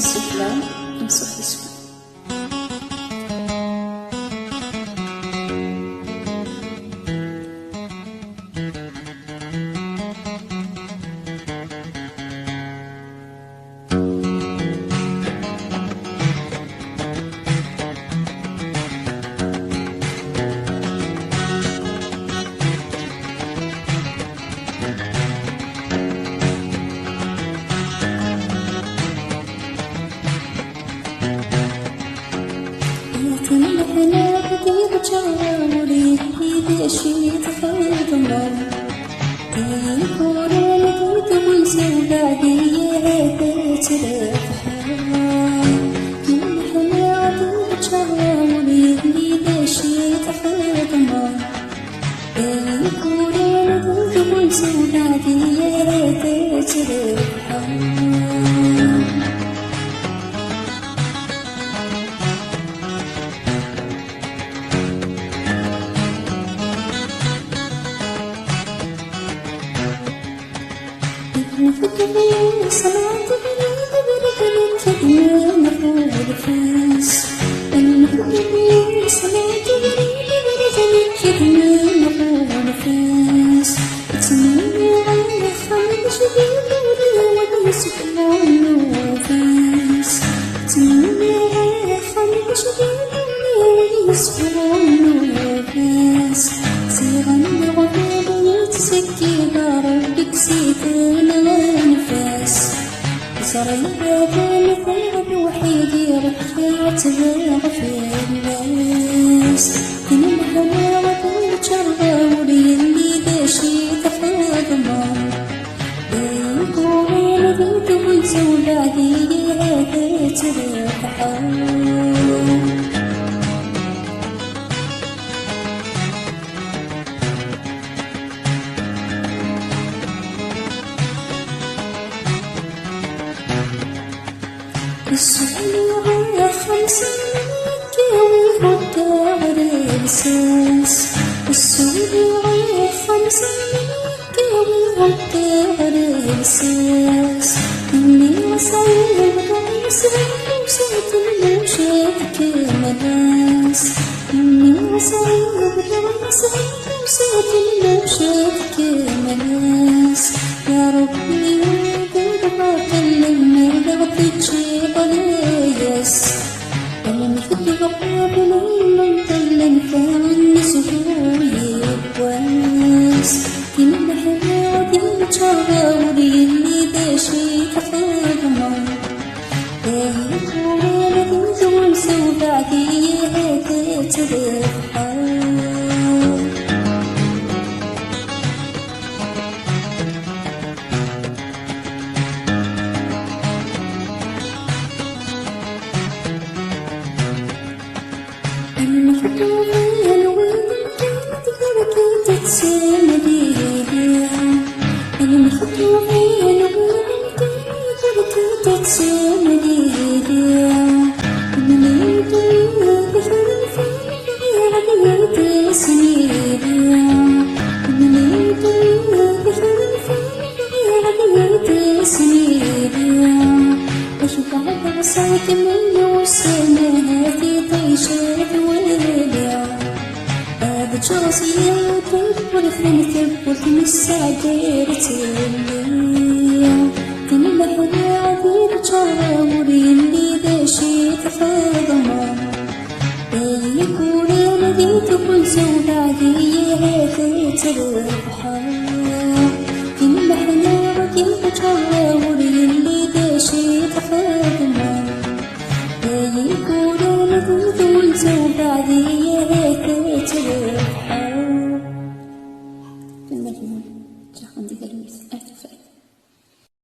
السفلى نصف السفلى. أنا بدي بجاوري إذا شي تفضل يكون لديك من سودادي ترفح من حنادي بجاوري إذا شي تفضل يكون لديك من سودادي ترفح نفكرني صلاة بريد بريد كدنا نفور فاس نفكرني صلاة بريد بريد كدنا نفور فاس تسمعني على خالد شديد ولا سكران فاس تسمعني على خالد شديد ولا سكران فاس سيغني غنى تسكي دارك سيتنا صريحة مثل وحيدي رحيت بغفي الناس كل الحلاوة والجراوري اللي داشي تفاضل يكون لديك من سودادي هذا ترفح السحلوة خمسين كيوي غدار الإحساس السحلوة خمسين كيوي غدار الإحساس إني وصيب رئيس وسط الموشات كملاس إني وصيب رئيس وسط الموشات كملاس يا ربي قربك اللي غطيتشي أنا مثل قابل من طلن فعن سهوي بواس كل حياتي جراوري اللي داشي تفاضل يكون لديك من سودادي هذا ترفح المفروض الوين كانت بركة تسندي المفروض الوين كانت بركة تسندي من يدري بفرفي غير سنيد من يدري بفرفي غير سنيد أشبع صوت من وسمها في طيشة جرسيات والفنتب والمساديرتي كل حياتي الجراوري اللي داشي تفاضل يكون لديك كل سودادي هذا ترفح